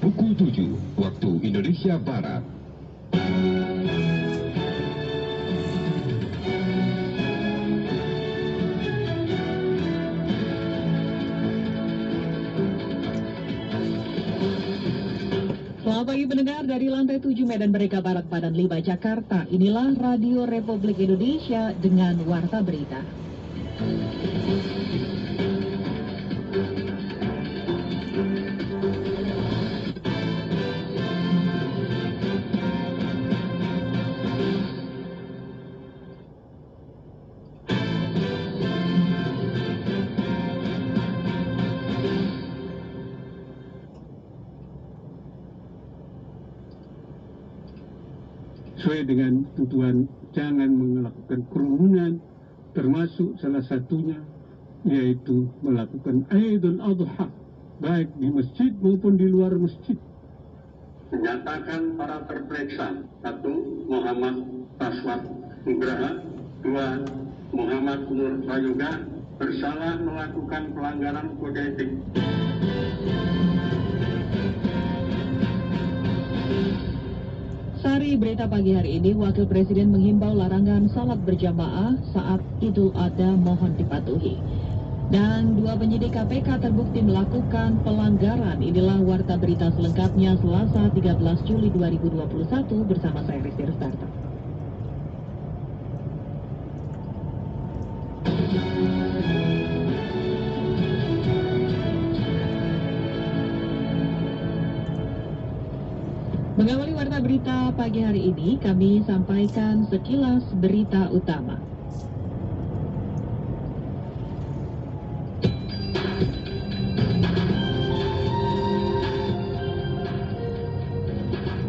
pukul 7 waktu Indonesia Barat. Selamat pagi pendengar dari lantai 7 Medan Merdeka Barat Padan 5 Jakarta. Inilah Radio Republik Indonesia dengan Warta Berita. Sesuai dengan tujuan jangan melakukan kerumunan, termasuk salah satunya yaitu melakukan Idul Adha baik di masjid maupun di luar masjid. Menyatakan para terperiksa: 1. Muhammad Taswat Nugraha, 2. Muhammad Nur Prayoga bersalah melakukan pelanggaran kode etik. Sari berita pagi hari ini, Wakil Presiden menghimbau larangan salat berjamaah saat Idul Adha mohon dipatuhi. Dan 2 penyidik KPK terbukti melakukan pelanggaran. Inilah Warta Berita selengkapnya Selasa 13 Juli 2021 bersama saya Rizky Rustarto. Mengawali Warta Berita pagi hari ini, kami sampaikan sekilas berita utama.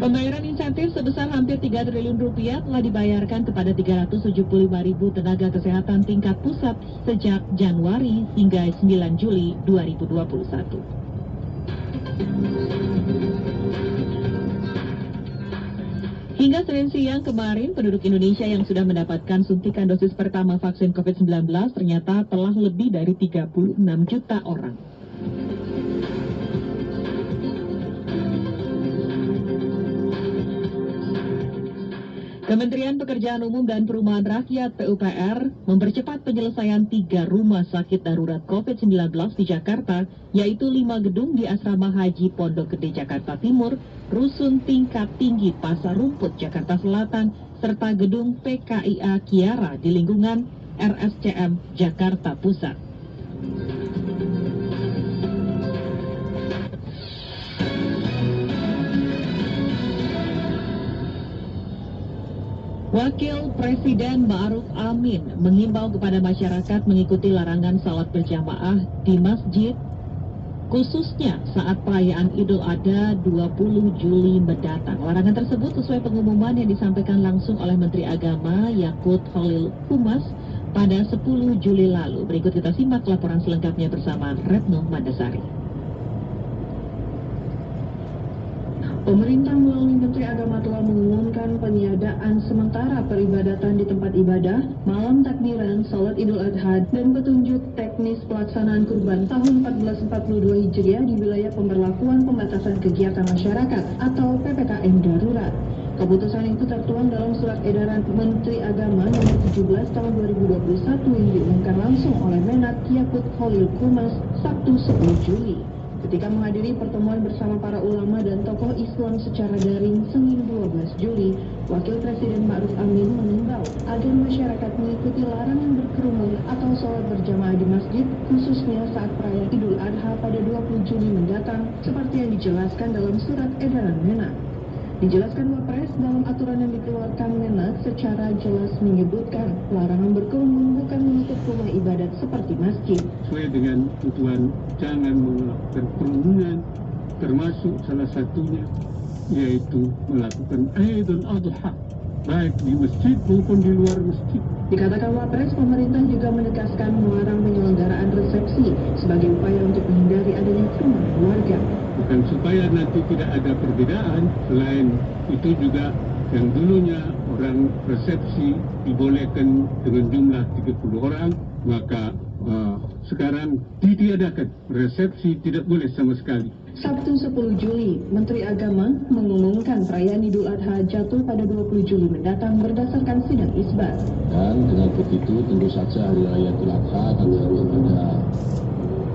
Pembayaran insentif sebesar hampir 3 triliun rupiah telah dibayarkan kepada 375.000 tenaga kesehatan tingkat pusat sejak Januari hingga 9 Juli 2021. Hingga Senin siang kemarin, penduduk Indonesia yang sudah mendapatkan suntikan dosis pertama vaksin COVID-19 ternyata telah lebih dari 36 juta orang. Kementerian Pekerjaan Umum dan Perumahan Rakyat (PUPR) mempercepat penyelesaian 3 rumah sakit darurat COVID-19 di Jakarta, yaitu 5 gedung di Asrama Haji Pondok Gede Jakarta Timur, Rusun Tingkat Tinggi Pasar Rumput Jakarta Selatan, serta gedung PKIA Kiara di lingkungan RSCM Jakarta Pusat. Wakil Presiden Ma'ruf Amin mengimbau kepada masyarakat mengikuti larangan salat berjamaah di masjid, khususnya saat perayaan Idul Adha 20 Juli mendatang. Larangan tersebut sesuai pengumuman yang disampaikan langsung oleh Menteri Agama Yakut Khalil Qumas pada 10 Juli lalu. Berikut kita simak laporan selengkapnya bersama Retno Mandasari. Pemerintah melalui Menteri Agama telah mengumumkan peniadaan sementara peribadatan di tempat ibadah, malam takbiran, salat Idul Adha, dan petunjuk teknis pelaksanaan kurban tahun 1442 Hijriah di wilayah pemberlakuan pembatasan kegiatan masyarakat atau PPKM darurat. Keputusan itu tertuang dalam surat edaran Menteri Agama nomor 17 tahun 2021 yang diumumkan langsung oleh Menak Yakut Khalil Qumas Sabtu 10 Juli. Ketika menghadiri pertemuan bersama para ulama dan tokoh Islam secara daring Senin 12 Juli, Wakil Presiden Ma'ruf Amin mengimbau agar masyarakat mengikuti larangan berkerumun atau sholat berjamaah di masjid, khususnya saat perayaan Idul Adha pada 20 Juli mendatang, seperti yang dijelaskan dalam surat edaran Menak. Dijelaskan Wapres, dalam aturan yang dikeluarkan Menak secara jelas menyebutkan larangan berkerumun bukan menutup rumah ibadat seperti masjid. Sesuai dengan tujuan jangan melakukan kerumunan, termasuk salah satunya yaitu melakukan Idul Adha baik di masjid maupun di luar masjid. Dikatakan Wapres, pemerintah juga menegaskan melarang penyelenggaraan resepsi sebagai upaya untuk menghindari adanya kerumunan warga. Bukan supaya nanti tidak ada perbedaan, selain itu juga yang dulunya orang resepsi dibolehkan dengan jumlah 30 orang, maka sekarang ditiadakan resepsi, tidak boleh sama sekali. Sabtu 10 Juli, Menteri Agama mengumumkan perayaan Idul Adha jatuh pada 20 Juli mendatang berdasarkan sidang isbat. Dan dengan begitu tentu saja Hari Raya Idul Adha akan jatuh pada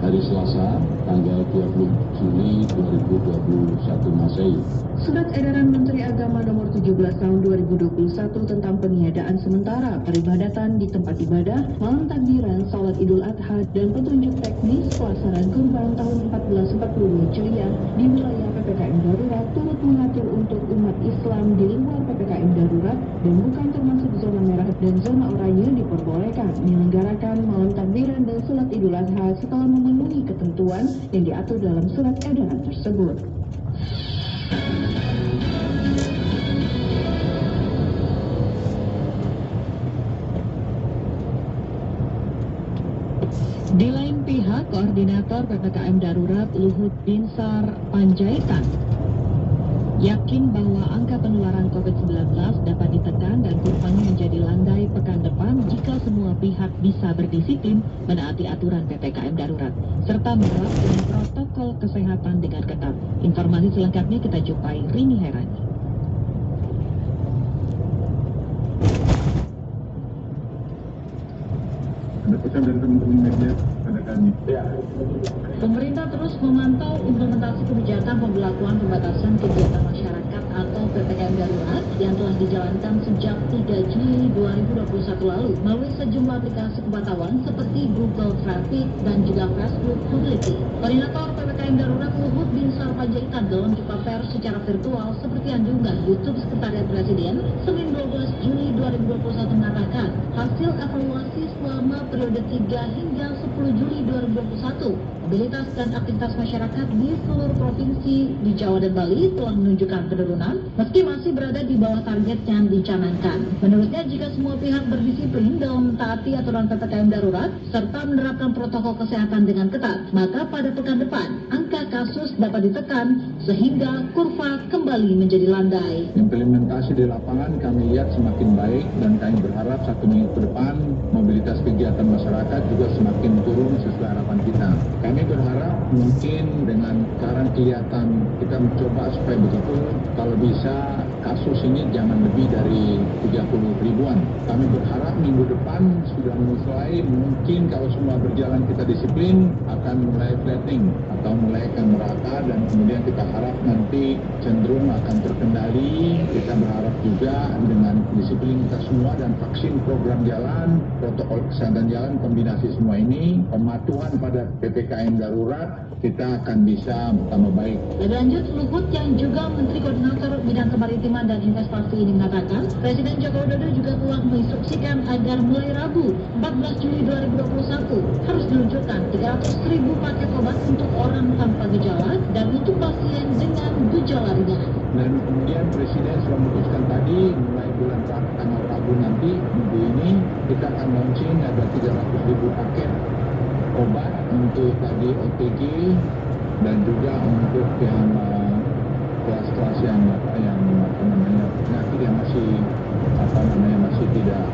hari Selasa, tanggal 20 Juli 2021 Masehi. Surat edaran Menteri Agama nomor 17 tahun 2021 tentang peniadaan sementara peribadatan di tempat ibadah, malam takbiran, salat Idul Adha, dan petunjuk teknis pelaksanaan kurban tahun 1440 Hijriah di wilayah PPKM darurat turut mengatur untuk umat Islam di luar PPKM darurat dan bukan termasuk zona merah dan zona oranye diperbolehkan menyelenggarakan malam takbiran dan salat Idul Adha setelah memenuhi ketentuan yang diatur dalam surat edaran tersebut. Di lain pihak, Koordinator PPKM Darurat Luhut Binsar Panjaitan yakin bahwa angka penularan COVID-19 dapat ditekan dan kurvanya menjadi landai pekan depan jika semua pihak bisa berdisiplin menaati aturan PPKM Darurat serta menerapkan protokol kesehatan dengan ketat. Informasi selengkapnya kita jumpai Rini Herani. Ada pesan dari teman-teman media pada kami. Pemerintah terus memantau implementasi kebijakan pembelakuan pembatasan kegiatan masyarakat atau PPKM darurat yang telah dijalankan sejak 3 Juli 2021 lalu melalui sejumlah aplikasi pemantauan seperti Google Traffic dan juga Facebook Mobility. Koordinator PPKM darurat Luhut Binsar Panjaitan dalam jumpa pers secara virtual seperti yang diunggah YouTube Sekretariat Presiden Senin 12 Juli 2021 mengatakan hasil evaluasi selama periode 3 hingga 10 Juli 2021 mobilitas dan aktivitas masyarakat di seluruh provinsi di Jawa dan Bali telah menunjukkan penurunan meski masih berada di bawah target yang dicanangkan. Menurutnya jika semua pihak berdisiplin dalam mentaati aturan PPKM darurat serta menerapkan protokol kesehatan dengan ketat, maka pada pekan depan angka kasus dapat ditekan sehingga kurva kembali menjadi landai. Implementasi di lapangan kami lihat semakin baik dan kami berharap 1 minggu ke depan mobilitas kegiatan masyarakat juga semakin turun sesuai harapan kita. Kami berharap mungkin dengan sekarang kelihatan kita mencoba supaya begitu, kalau bisa kasus ini jangan lebih dari 30 ribuan. Kami berharap minggu depan sudah mulai, mungkin kalau semua berjalan kita disiplin akan mulai flattening atau mulai akan merata dan kemudian kita harap nanti cenderung akan terkendali. Kita berharap juga dengan disiplin kita semua dan vaksin program jalan, protokol kesehatan jalan, kombinasi semua ini, pematuhan pada PPKM darurat, kita akan bisa tambah baik. Lebih lanjut, Luhut yang juga Menteri Koordinator Bidang Kemaritiman dan Investasi ini mengatakan, Presiden Joko Widodo juga telah menginstruksikan agar mulai Rabu 14 Juli 2021 harus diluncurkan 300.000 paket obat untuk orang tanpa gejala dan untuk pasien dengan gejala ringan. Dan kemudian Presiden sudah memutuskan tadi mulai bulan tanggal Rabu nanti minggu ini kita akan launching ada 300.000 paket obat untuk tadi OTG dan juga untuk yang kelas-kelas yang penyakit yang masih masih tidak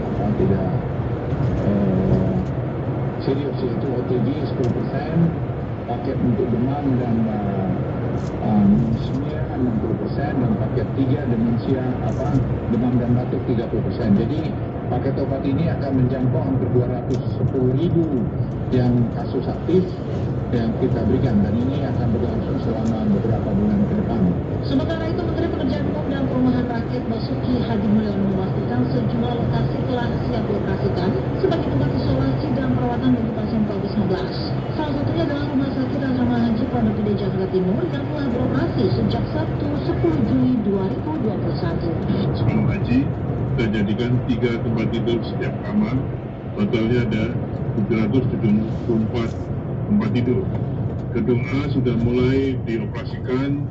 serius, yaitu OTG 10%, paket untuk demam dan pneumonia 60% dan paket 3 demensia demam dan batuk 30%. Jadi paket obat ini akan menjangkau hampir 210.000 yang kasus aktif yang kita berikan dan ini akan berlangsung selama beberapa bulan ke depan. Sementara itu, Menteri Pekerjaan Umum dan Perumahan Rakyat Basuki Hadi Mulyono memastikan sejumlah lokasi telah siap dioperasikan sebagai tempat isolasi dan perawatan bagi pasien COVID-19. Salah satunya adalah Rumah Sakit Asrama Haji Pondok Gede Jakarta Timur yang telah beroperasi sejak Sabtu 10 Juli 2021. Asrama Haji kita jadikan 3 tempat tidur setiap kamar, totalnya ada 774 tempat tidur. Gedung A sudah mulai dioperasikan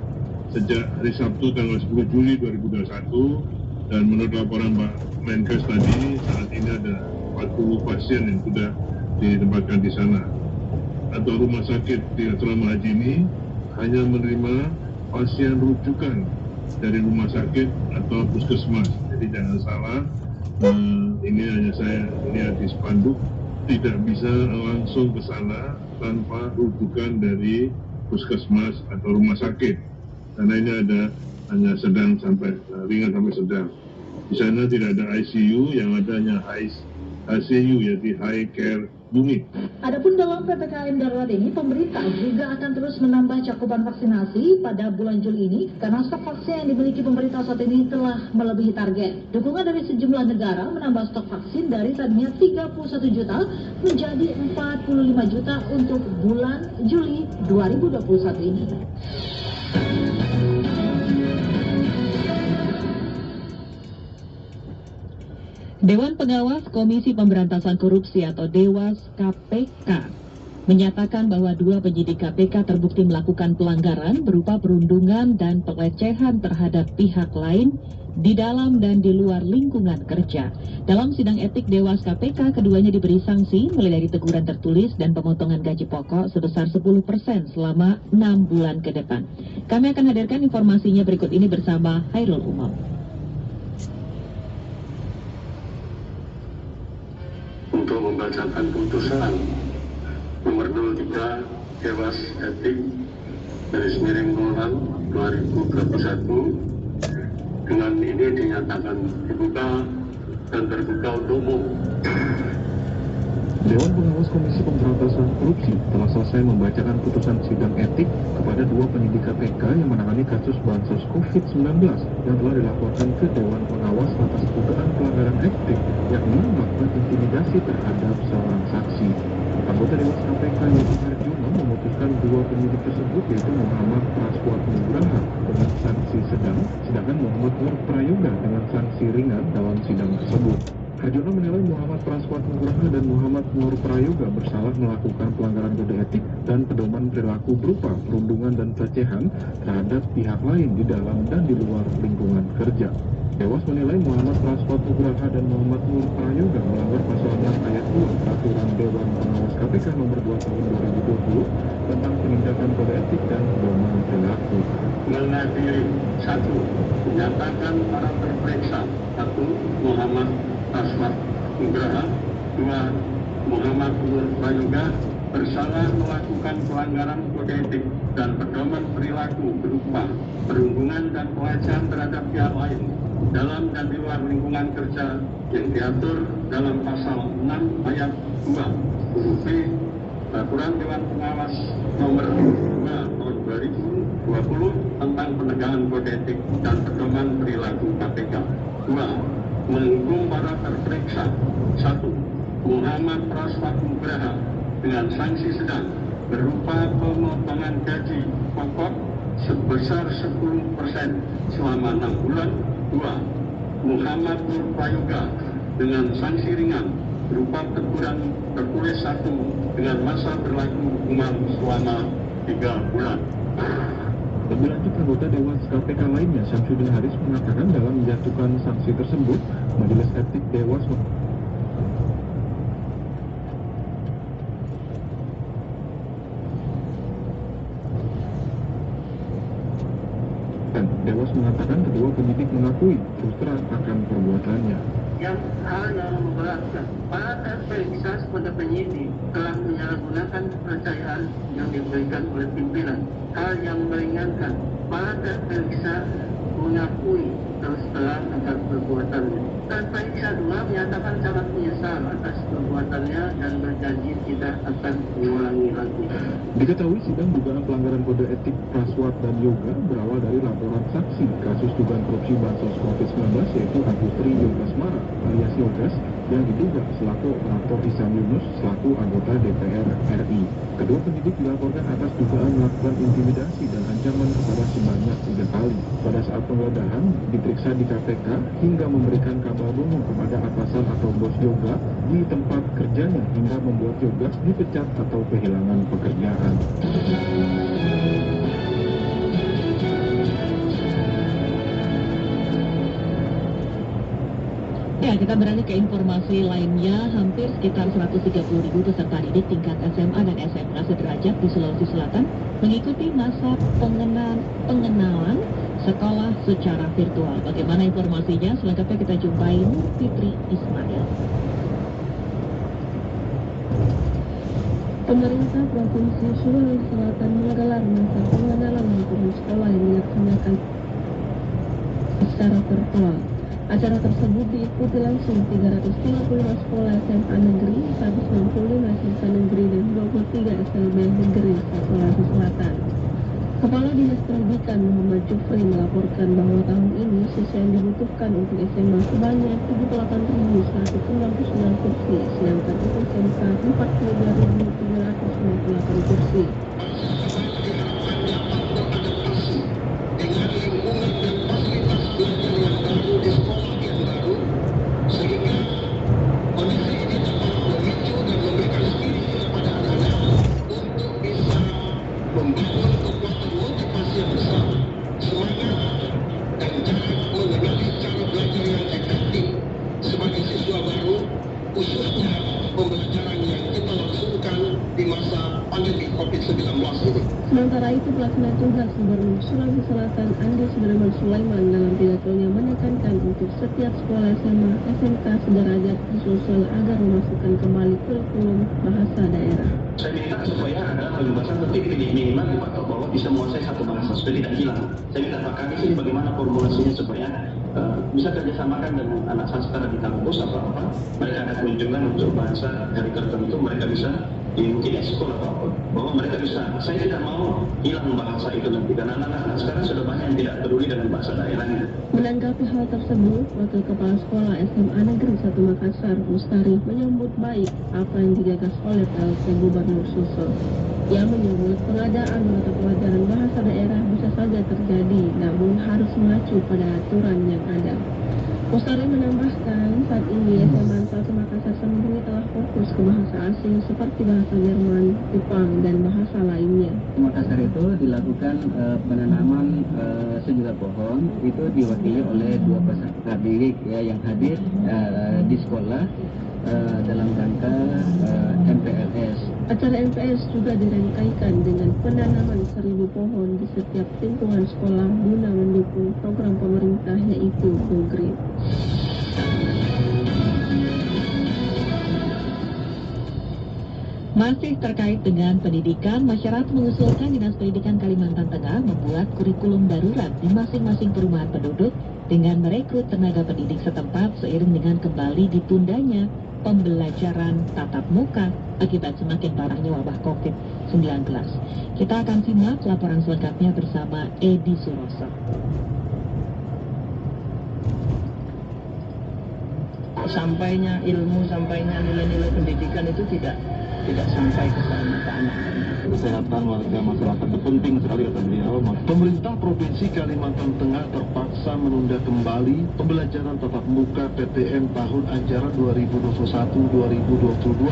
sejak hari Sabtu tanggal 10 Juli 2021 dan menurut laporan Pak Menkes tadi saat ini ada 40 pasien yang sudah ditempatkan di sana. Atau rumah sakit di Asrama Haji ini hanya menerima pasien rujukan dari rumah sakit atau puskesmas. Jadi jangan salah, ini hanya saya lihat di spanduk, tidak bisa langsung ke sana tanpa rujukan dari puskesmas atau rumah sakit, karena ini ada hanya sedang sampai ringan sampai sedang. Di sana tidak ada ICU, yang ada hanya HCU, yaitu High Care Unit. Adapun dalam PPKM darurat ini, pemerintah juga akan terus menambah cakupan vaksinasi pada bulan Juli ini karena stok vaksin yang dimiliki pemerintah saat ini telah melebihi target. Dukungan dari sejumlah negara menambah stok vaksin dari tadinya 31 juta menjadi 45 juta untuk bulan Juli 2021 ini. Dewan Pengawas Komisi Pemberantasan Korupsi atau Dewas KPK menyatakan bahwa 2 penyidik KPK terbukti melakukan pelanggaran berupa perundungan dan pelecehan terhadap pihak lain di dalam dan di luar lingkungan kerja. Dalam sidang etik Dewas KPK, keduanya diberi sanksi mulai dari teguran tertulis dan pemotongan gaji pokok sebesar 10% selama 6 bulan ke depan. Kami akan hadirkan informasinya berikut ini bersama Hairul Umam. Untuk membacakan putusan nomor 03 Dewas Etik /06/2021 dengan ini dinyatakan dibuka dan terbuka untuk umum. Dewan Pengawas Komisi Pemberantasan Korupsi telah selesai membacakan putusan sidang etik kepada 2 penyidik KPK yang menangani kasus bansos COVID-19 yang telah dilaporkan ke Dewan Pengawas atas dugaan pelanggaran etik, yakni melakukan intimidasi terhadap seorang saksi. Anggota Dewas KPK yaitu Harjono memutuskan 2 penyidik tersebut yaitu Muhammad Praswat Nugraha dengan sanksi sedang, sedangkan Muhammad Nur Prayoga dengan sanksi ringan dalam sidang tersebut. Harjono menilai Muhammad Praswat Nugraha dan Muhammad Nur Prayoga bersalah melakukan pelanggaran kode etik dan pedoman perilaku berupa perundungan dan pelecehan terhadap pihak lain di dalam dan di luar lingkungan kerja. Dewas menilai Muhammad Praswat Nugraha dan Muhammad Nur Prayoga melanggar pasal 6 ayat 2 Peraturan Dewan Pengawas KPK nomor 2 tahun 2020 tentang penindakan kode etik dan pedoman perilaku. Mengadili 1. Menyatakan para terperiksa 1. Muhammad Praswat Nugraha, 2. Muhammad Nur Prayoga bersalah melakukan pelanggaran kode etik dan pedoman perilaku berupa perundungan dan pelecehan terhadap pihak lain dalam dan di luar lingkungan kerja yang diatur dalam pasal 6 ayat 2 huruf B Peraturan Dewan Pengawas nomor 2 tahun 2020 tentang penegakan kode etik dan pedoman perilaku KPK. 2. Menghukum para terperiksa 1. Muhammad Praswat Nugraha dengan sanksi sedang berupa pemotongan gaji pokok sebesar 10% selama 6 bulan. 2. Muhammad Nur Prayoga dengan sanksi ringan berupa teguran tertulis 1 dengan masa berlaku hukuman selama 3 bulan. Lebih lanjut, anggota Dewas KPK lainnya, Syamsuddin Haris, mengatakan dalam menjatuhkan sanksi tersebut, Majelis Etik Dewas mengatakan kedua penyidik mengakui frustran akan perbuatannya. Hal yang memberatkan, para terperiksa sebagai penyidik telah menyalahgunakan kepercayaan yang diberikan oleh pimpinan. Hal yang meringankan, para terperiksa mengakui terus terang akan perbuatannya. Terperiksa 2 menyatakan sangat menyesal atas perbuatannya dan berjanji tidak akan mengulangi lagi. Diketahui sidang dugaan pelanggaran kode etik Praswat dan Yoga berawal dari laporan saksi kasus dugaan korupsi bansos COVID-19 yaitu Agustri Yogasmara alias Yogas yang diduga selaku operator Ihsan Yunus selaku anggota DPR RI. Kedua penyidik dilaporkan atas dugaan melakukan intimidasi dan ancaman kepada sebanyak 3 kali. Pada saat penggeledahan, diperiksa di KPK hingga memberikan kabar bohong kepada atasan atau bos Yoga di tempat kerjanya hingga membuat Yogas dipecat atau kehilangan pekerjaan. Ya, kita beralih ke informasi lainnya. Hampir sekitar 130.000 peserta didik tingkat SMA dan SMA sederajat di Sulawesi Selatan mengikuti masa pengenalan sekolah secara virtual. Bagaimana informasinya? Selengkapnya kita jumpai Nur Fitri Ismail. Pemerintah Provinsi Sulawesi Selatan menggelar masa pengenalan lingkungan sekolah yang dilaksanakan secara virtual. Acara tersebut diikuti langsung 335 sekolah SMA negeri, 195 SMP negeri, dan 23 SLB negeri Sulawesi Selatan. Kepala Dinas Pendidikan Muhammad Jufri melaporkan bahwa tahun ini siswa yang dibutuhkan untuk SMA sebanyak 78.169 kursi, sedangkan untuk SMK 42.798 kursi. Sementara itu, pelaksana tugas Gubernur Sulawesi Selatan Andi Sudirman Sulaiman dalam pidatonya menekankan untuk setiap sekolah SMA, SMK sederajat disusul agar memasukkan kembali kurikulum bahasa daerah. Saya minta supaya ada pembebasan tertib minimal dipatok bahwa bisa menguasai satu bahasa supaya tidak hilang. Saya minta Pak Kadis ini bagaimana formulasinya supaya bisa kerjasamakan dengan anak sastra di kampus apa mereka ada kunjungan untuk bahasa dari tertentu mereka bisa mungkin ekskul atau apa bahwa mereka bisa. Saya tidak mau hilang bahasa itu nanti karena anak-anak sekarang sudah banyak yang tidak peduli dengan bahasa daerahnya. Menanggapi hal tersebut, Wakil Kepala Sekolah SMA Negeri 1 Makassar, Mustari, menyambut baik apa yang digagas oleh PLT Gubernur Sulsel. Ia menyebut pengadaan mata pelajaran bahasa daerah bisa saja terjadi, namun harus mengacu pada aturan yang ada. Mustari menambahkan, saat ini SMA 1 Makassar sendiri telah fokus ke bahasa asing seperti bahasa Jerman, Jepang, dan bahasa lainnya. Di Makassar itu dilakukan penanaman sejuta pohon, itu diwakili oleh 2 peserta didik yang hadir di sekolah dalam rangka MPLS. Acara MPLS juga dirangkaikan dengan penanaman 1000 pohon di setiap lingkungan sekolah guna mendukung program pemerintah yaitu Go Green. Masih terkait dengan pendidikan, masyarakat mengusulkan Dinas Pendidikan Kalimantan Tengah membuat kurikulum darurat di masing-masing perumahan penduduk dengan merekrut tenaga pendidik setempat seiring dengan kembali ditundanya pembelajaran tatap muka akibat semakin parahnya wabah COVID-19. Kita akan simak laporan selengkapnya bersama Edi Suroso. Sampainya ilmu, sampainya nilai-nilai pendidikan itu tidak sampai ke sana, ke anak-anak. Kesehatan warga masyarakat itu penting sekali, kata beliau. Pemerintah Provinsi Kalimantan Tengah terpaksa menunda kembali pembelajaran tatap muka PTM tahun ajaran 2021-2022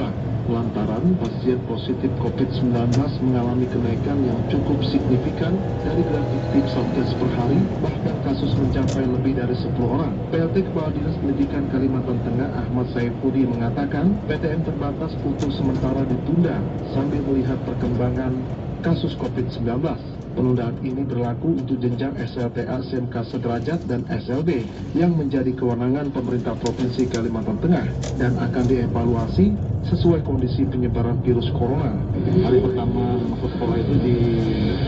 lantaran pasien positif COVID-19 mengalami kenaikan yang cukup signifikan dari grafik tim Satgas per hari, bahkan kasus mencapai lebih dari 10 orang. PLT Kepala Dinas Pendidikan Kalimantan Tengah Ahmad Saifudi mengatakan PTM terbatas untuk sementara ditunda sambil melihat perkembangan kasus COVID-19. Penundaan ini berlaku untuk jenjang SLTA SMK sederajat dan SLB yang menjadi kewenangan pemerintah Provinsi Kalimantan Tengah dan akan dievaluasi sesuai kondisi penyebaran virus corona. Hari pertama masuk sekolah itu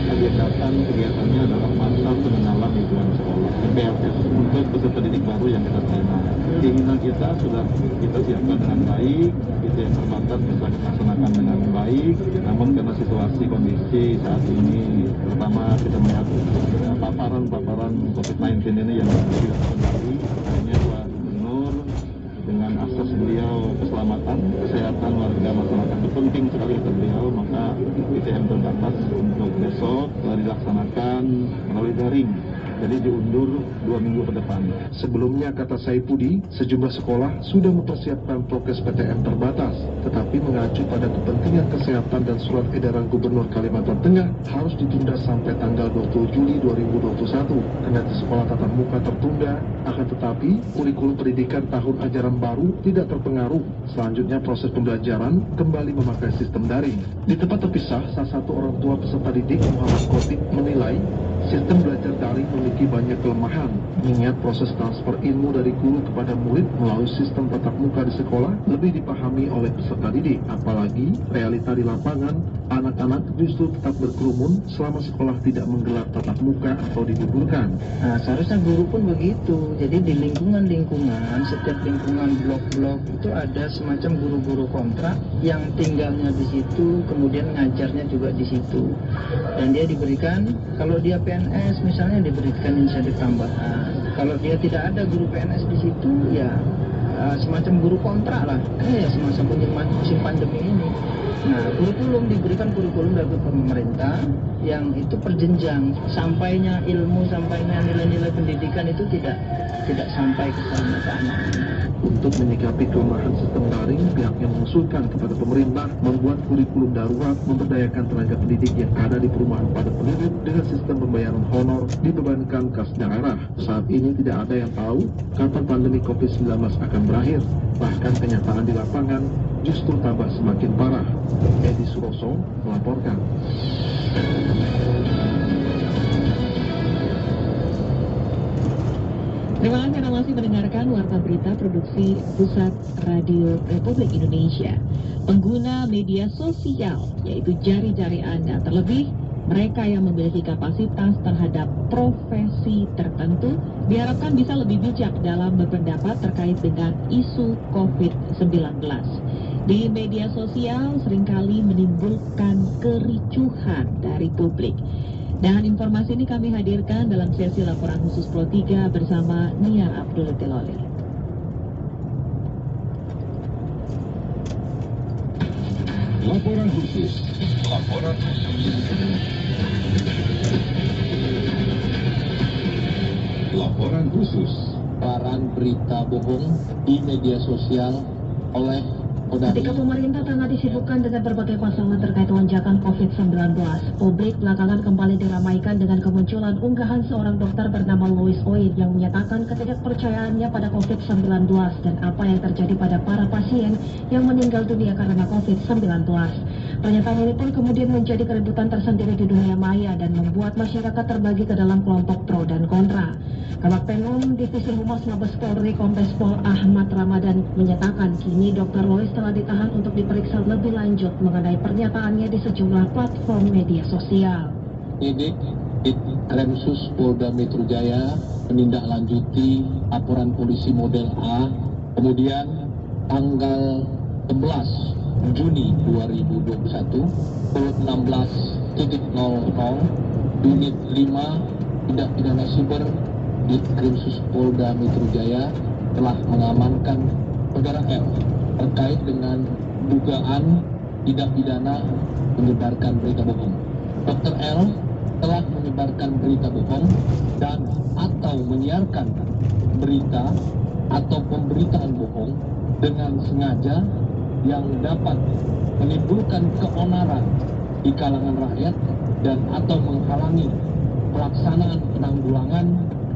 diadakan kegiatannya adalah masa pengenalan lingkungan sekolah MPLS untuk peserta didik baru yang kita terima. Keinginan kita sudah kita siapkan dengan baik, itu yang terbatas bisa dilaksanakan dengan baik, namun karena situasi kondisi saat ini, pertama kita melihat paparan COVID-19 ini yang tidak terkendali, akhirnya Pak Gubernur dengan asas beliau keselamatan, kesehatan warga masyarakat itu penting sekali kata beliau, maka PTM terbatas untuk besok dilaksanakan melalui daring. Jadi diundur 2 minggu ke depan. Sebelumnya, kata Saipudi, sejumlah sekolah sudah mempersiapkan prokes PTM terbatas, tetapi mengacu pada kepentingan kesehatan dan surat edaran Gubernur Kalimantan Tengah harus ditunda sampai tanggal 20 Juli 2021. Kendati sekolah tatap muka tertunda, akan tetapi kurikulum pendidikan tahun ajaran baru tidak terpengaruh. Selanjutnya proses pembelajaran kembali memakai sistem daring. Di tempat terpisah, salah satu orang tua peserta didik Muhammad Khotib menilai Sistem belajar daring memiliki banyak kelemahan, mengingat proses transfer ilmu dari guru kepada murid melalui sistem tatap muka di sekolah lebih dipahami oleh peserta didik. Apalagi realita di lapangan, anak-anak justru tetap berkerumun selama sekolah tidak menggelar tatap muka atau diliburkan. Nah, seharusnya guru pun begitu. Jadi di lingkungan-lingkungan, setiap lingkungan blok-blok itu ada semacam guru-guru kontrak yang tinggalnya di situ, kemudian ngajarnya juga di situ. Dan dia diberikan, kalau dia PNS misalnya diberikan insentif tambahan. Kalau dia tidak ada guru PNS di situ, ya semacam guru kontrak lah. Ya semasa musim pandemi ini. Nah, diberikan kurikulum dari pemerintah yang itu perjenjang, sampainya ilmu, sampainya nilai-nilai pendidikan itu tidak sampai ke sana ke anak-anak. Untuk menyikapi kelemahan sistem daring, pihaknya mengusulkan kepada pemerintah membuat kurikulum darurat memberdayakan tenaga pendidik yang ada di perumahan padat penduduk dengan sistem pembayaran honor dibebankan kas daerah. Saat ini tidak ada yang tahu kapan pandemi COVID-19 akan berakhir. Bahkan kenyataan di lapangan justru tambah semakin parah. Edi Suroso melaporkan. Terima kasih Anda masih mendengarkan Warta Berita Produksi Pusat Radio Republik Indonesia. Pengguna media sosial, yaitu jari-jari Anda, terlebih mereka yang memiliki kapasitas terhadap profesi tertentu, diharapkan bisa lebih bijak dalam berpendapat terkait dengan isu COVID-19. Di media sosial seringkali menimbulkan kericuhan dari publik. Dan informasi ini kami hadirkan dalam sesi laporan khusus Pro 3 bersama Nia Abdul Teloli. Laporan khusus. Laporan khusus. Paparan berita bohong di media sosial oleh Ketika pemerintah tengah disibukkan dengan berbagai masalah terkait lonjakan COVID-19, publik belakangan kembali diramaikan dengan kemunculan unggahan seorang dokter bernama Louis Oid yang menyatakan ketidakpercayaannya pada COVID-19 dan apa yang terjadi pada para pasien yang meninggal dunia karena COVID-19. Pernyataan ini pun kemudian menjadi keributan tersendiri di dunia maya dan membuat masyarakat terbagi ke dalam kelompok pro dan kontra. Kabak Penum Divisi Humas Mabes Polri Kombes Pol Ahmad Ramadan menyatakan kini Dr. Louis telah ditahan untuk diperiksa lebih lanjut mengenai pernyataannya di sejumlah platform media sosial. Penyidik Krimsus Polda Metro Jaya menindaklanjuti laporan polisi model A, kemudian tanggal 11 Juni 2021 pukul 16.00 unit 5 tindak pidana siber di Krimsus Polda Metro Jaya telah mengamankan saudara L terkait dengan dugaan tindak pidana menyebarkan berita bohong. Dr. L telah menyebarkan berita bohong dan atau menyiarkan berita atau pemberitaan bohong dengan sengaja yang dapat menimbulkan keonaran di kalangan rakyat dan atau menghalangi pelaksanaan penanggulangan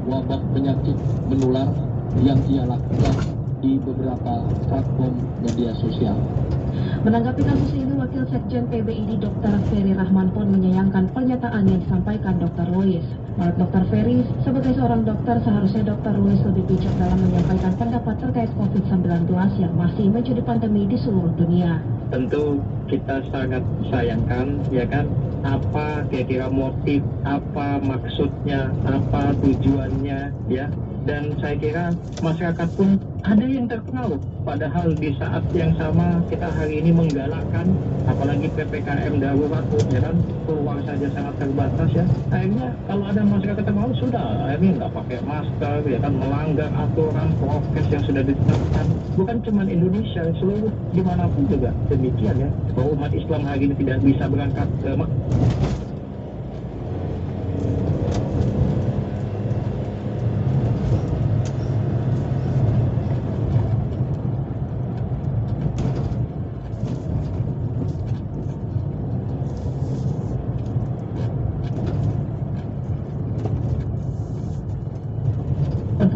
wabah penyakit menular yang ia lakukan di beberapa platform media sosial. Menanggapi kasus ini, Wakil Sekjen PBID Dr. Ferry Rahman pun menyayangkan pernyataan yang disampaikan Dr. Louis. Menurut Dr. Ferry, sebagai seorang dokter, seharusnya Dr. Louis lebih bijak dalam menyampaikan pendapat terkait COVID-19 yang masih menjadi pandemi di seluruh dunia. Tentu kita sangat sayangkan, ya kan, apa kira-kira motif, apa maksudnya, apa tujuannya, ya. Dan saya kira masyarakat pun ada yang terpengaruh. Padahal di saat yang sama kita hari ini menggalakkan, apalagi PPKM darurat, ya kan, peluang saja sangat terbatas ya. Akhirnya kalau ada masyarakat terpengaruh sudah, akhirnya nggak pakai masker, ya kan, melanggar aturan prokes yang sudah ditetapkan. Bukan cuma Indonesia, seluruh dimanapun juga demikian ya. Bahwa umat Islam hari ini tidak bisa berangkat ke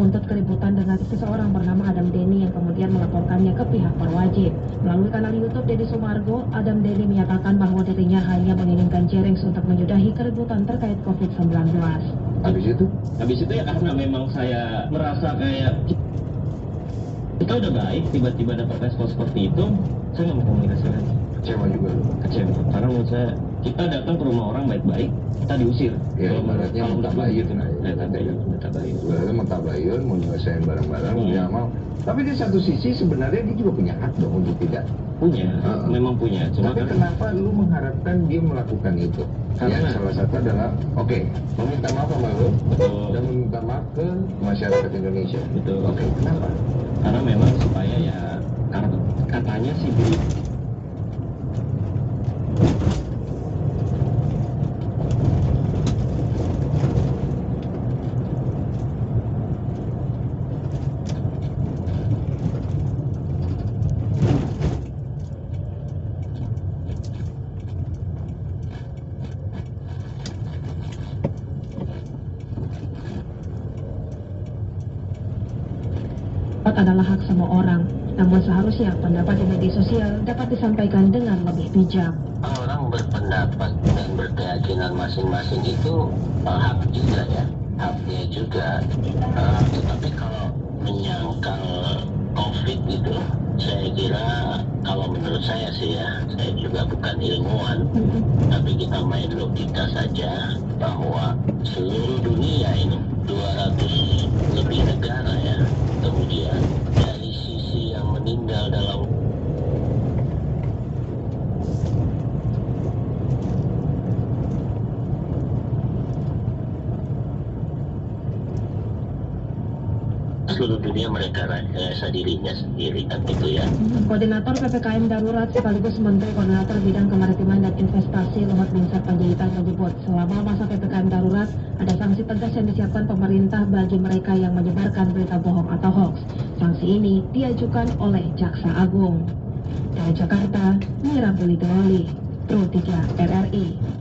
menuntut keributan dengan seseorang bernama Adam Denny yang kemudian melaporkannya ke pihak berwajib. Melalui kanal YouTube Deddy Sumargo, Adam Denny menyatakan bahwa dirinya hanya menginginkan Jerings untuk menyudahi keributan terkait COVID-19. Habis itu ya karena memang saya merasa kayak kita udah baik, tiba-tiba dapat respon seperti itu, saya nggak mau komunikasi lagi. Kecewa juga. Kecewa, karena menurut saya kita datang ke rumah orang baik-baik, kita diusir. Ya, ibaratnya mentabayun. Mentabayun. Mentabayun, mau nyelesain barang-barang, dia mau. Tapi di satu sisi sebenarnya dia juga punya hak dong untuk tidak. Punya, memang punya. Cuma tapi kenapa lu mengharapkan dia melakukan itu? Karena salah satu adalah, meminta maaf sama lu dan meminta maaf ke masyarakat Indonesia. Betul. Kenapa? Karena memang supaya ya, katanya sih adalah hak semua orang, namun seharusnya pendapat di media sosial dapat disampaikan dengan lebih bijak. Orang berpendapat dan berkeyakinan masing-masing itu hak juga ya, haknya juga. Tetapi kalau menyangkal COVID itu, saya kira kalau menurut saya sih ya, saya juga bukan ilmuwan, tapi kita main logika saja bahwa seluruh dunia ini 200 lebih negara ya. Kemudian dari sisi yang meninggal dalam seluruh dunia mereka rasa dirinya sendiri kan gitu ya. Koordinator PPKM Darurat sekaligus Menteri Koordinator Bidang Kemaritiman dan Investasi Luhut Binsar Panjaitan menyebut selama masa PPKM Darurat ada sanksi tegas yang disiapkan pemerintah bagi mereka yang menyebarkan berita bohong atau hoax. Sanksi ini diajukan oleh Jaksa Agung. Dari Jakarta, Mira Bulidoli, Pro 3 RRI.